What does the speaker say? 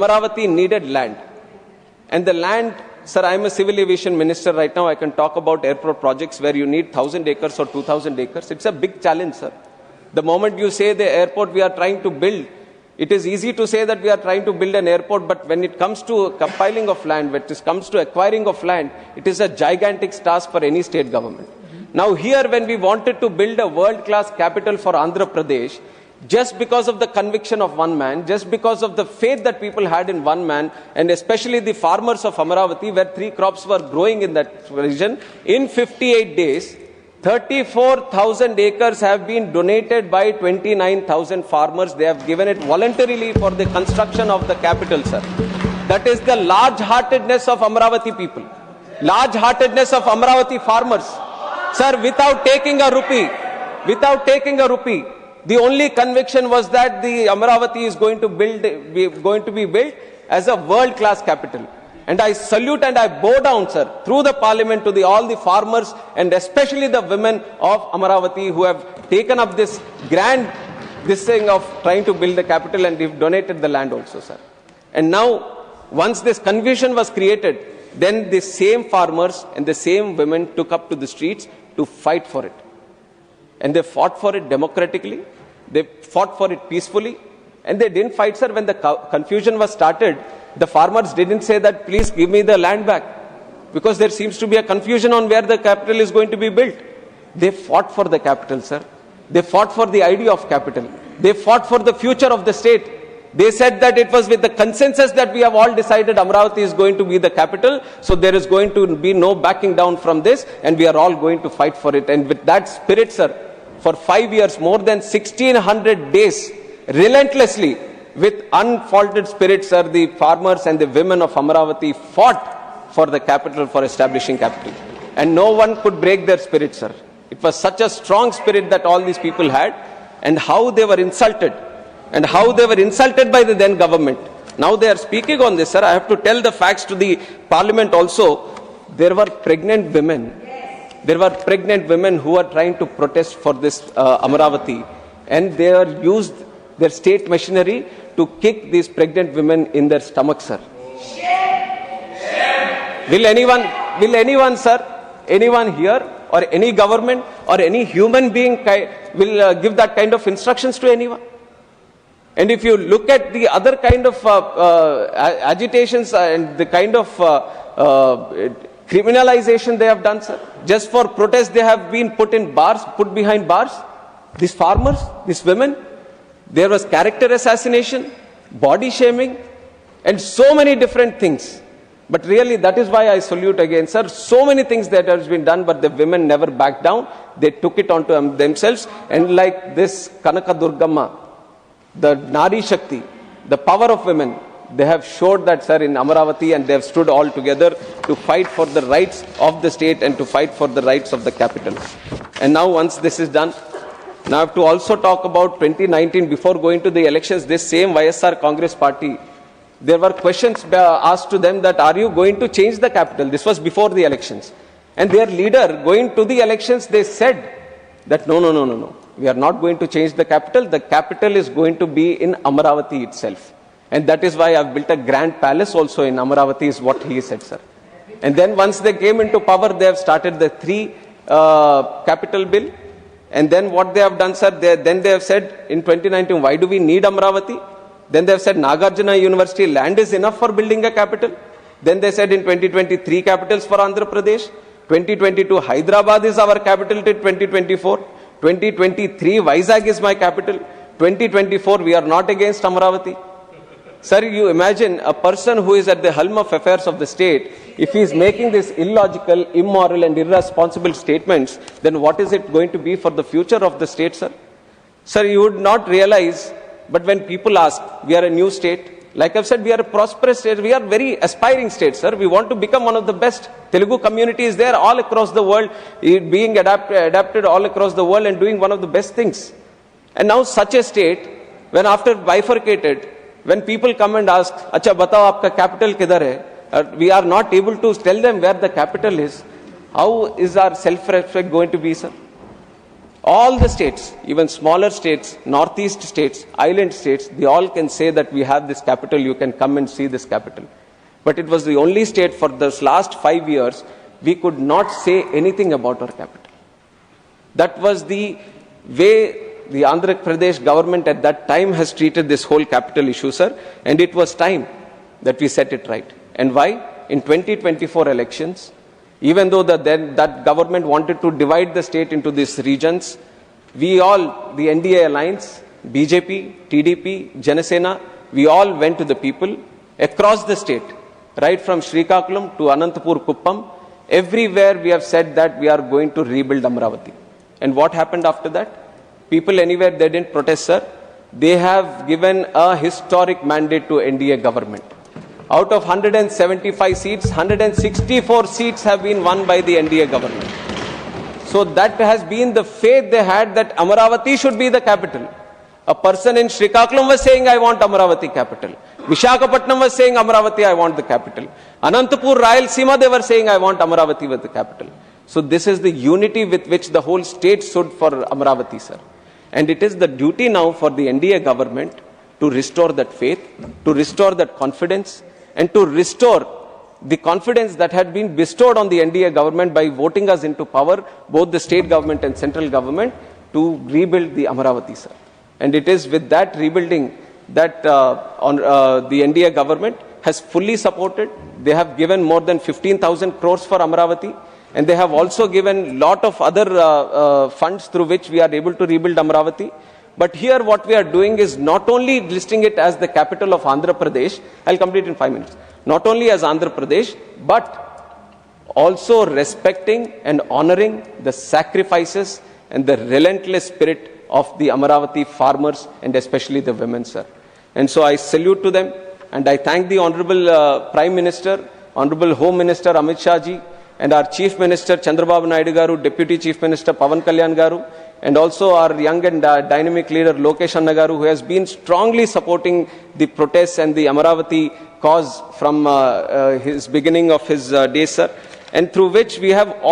Amaravati needed land. And the land, sir, I am a civil aviation minister right now. I can talk about airport projects where you need 1,000 acres or 2,000 acres. It's a big challenge, sir. The moment you say the airport we are trying to build, it is easy to say that we are trying to build an airport, but when it comes to compiling of land, when it comes to acquiring of land, it is a gigantic task for any state government. Now here, when we wanted to build a world-class capital for Andhra Pradesh, just because of the conviction of one man, just because of the faith that people had in one man, and especially the farmers of Amaravati, where 3 crops were growing in that region, in 58 days, 34,000 acres have been donated by 29,000 farmers. They have given it voluntarily for the construction of the capital, sir. That is the large-heartedness of Amaravati people, large-heartedness of Amaravati farmers. Sir, without taking a rupee, the only conviction was that the Amaravati is going to be built as a world-class capital. And I salute and I bow down, sir, through the parliament to all the farmers and especially the women of Amaravati who have taken up this thing of trying to build the capital, and they've donated the land also, sir. And now, once this confusion was created, then the same farmers and the same women took up to the streets to fight for it. And they fought for it democratically, they fought for it peacefully, and they didn't fight, sir. When the confusion was started, the farmers didn't say that, please give me the land back, because there seems to be a confusion on where the capital is going to be built. They fought for the capital, sir. They fought for the idea of capital. They fought for the future of the state. They said that it was with the consensus that we have all decided Amaravati is going to be the capital, so there is going to be no backing down from this, and we are all going to fight for it. And with that spirit, sir, for 5 years, more than 1,600 days, relentlessly, with unfaltered spirit, sir, the farmers and the women of Amaravati fought for the capital, for establishing capital. And no one could break their spirit, sir. It was such a strong spirit that all these people had, and how they were insulted, and how they were insulted by the then government. Now they are speaking on this, sir. I have to tell the facts to the parliament also. There were pregnant women. There were pregnant women who are trying to protest for this Amaravati, and they are used their state machinery to kick these pregnant women in their stomach, sir. Will anyone, sir, anyone here, or any government, or any human being will give that kind of instructions to anyone? And if you look at the other kind of agitations and the kind of criminalization they have done, sir, just for protest they have been put behind bars. These farmers, these women, there was character assassination, body shaming, and so many different things. But really, that is why I salute again, sir. So many things that has been done, but the women never backed down. They took it onto themselves. And like this Kanaka Durgamma, the Nari Shakti, the power of women, they have showed that, sir, in Amaravati, and they have stood all together to fight for the rights of the state and to fight for the rights of the capital. And now, once this is done, now I have to also talk about 2019. Before going to the elections, this same YSR Congress party, there were questions asked to them that, are you going to change the capital? This was before the elections. And their leader, going to the elections, they said that, no. We are not going to change the capital. The capital is going to be in Amaravati itself. And that is why I have built a grand palace also in Amaravati, is what he said, sir. And then once they came into power, they have started the 3 capital bill. And then what they have done, sir, then they have said in 2019, why do we need Amaravati? Then they have said Nagarjuna University land is enough for building a capital. Then they said in 2023 capitals for Andhra Pradesh. 2022 Hyderabad is our capital till 2024. 2023 Vizag is my capital. 2024 we are not against Amaravati. Sir, you imagine a person who is at the helm of affairs of the state, if he is making these illogical, immoral and irresponsible statements, then what is it going to be for the future of the state, sir? Sir, you would not realize, but when people ask, we are a new state, like I've said, we are a prosperous state, we are very aspiring state, sir. We want to become one of the best. Telugu community is there all across the world, being adapted all across the world and doing one of the best things. And now such a state, when after bifurcated, when people come and ask, Acha, batao, aapka capital kidhar hai? We are not able to tell them where the capital is. How is our self-respect going to be, sir? All the states, even smaller states, northeast states, island states, they all can say that we have this capital, you can come and see this capital. But it was the only state for this last 5 years, we could not say anything about our capital. That was the way the Andhra Pradesh government at that time has treated this whole capital issue, sir. And it was time that we set it right. And why? In 2024 elections, even though that government wanted to divide the state into these regions, we all, the NDA alliance, BJP, TDP, Janasena, we all went to the people across the state, right from Srikakulam to Anantapur Kuppam. Everywhere we have said that we are going to rebuild Amaravati. And what happened after that? People anywhere, they didn't protest, sir. They have given a historic mandate to NDA government. Out of 175 seats, 164 seats have been won by the NDA government. So that has been the faith they had that Amaravati should be the capital. A person in Srikakulam was saying, I want Amaravati capital. Visakhapatnam was saying, Amaravati, I want the capital. Anantapur, Rayalaseema, they were saying, I want Amaravati with the capital. So this is the unity with which the whole state stood for Amaravati, sir. And it is the duty now for the NDA government to restore that faith, to restore that confidence, and to restore the confidence that had been bestowed on the NDA government by voting us into power, both the state government and central government, to rebuild the Amaravati, sir. And it is with that rebuilding that the NDA government has fully supported. They have given more than 15,000 crores for Amaravati. And they have also given lot of other funds through which we are able to rebuild Amaravati. But here what we are doing is not only listing it as the capital of Andhra Pradesh, I'll complete in 5 minutes, not only as Andhra Pradesh, but also respecting and honoring the sacrifices and the relentless spirit of the Amaravati farmers and especially the women, sir. And so I salute to them and I thank the Honorable Prime Minister, Honorable Home Minister Amit Shah ji, and our Chief Minister Chandrababu Naidu garu, Deputy Chief Minister Pawan Kalyan garu, and also our young and dynamic leader Lokesh Anna garu, who has been strongly supporting the protests and the Amaravati cause from his beginning of his days, sir, and through which we have all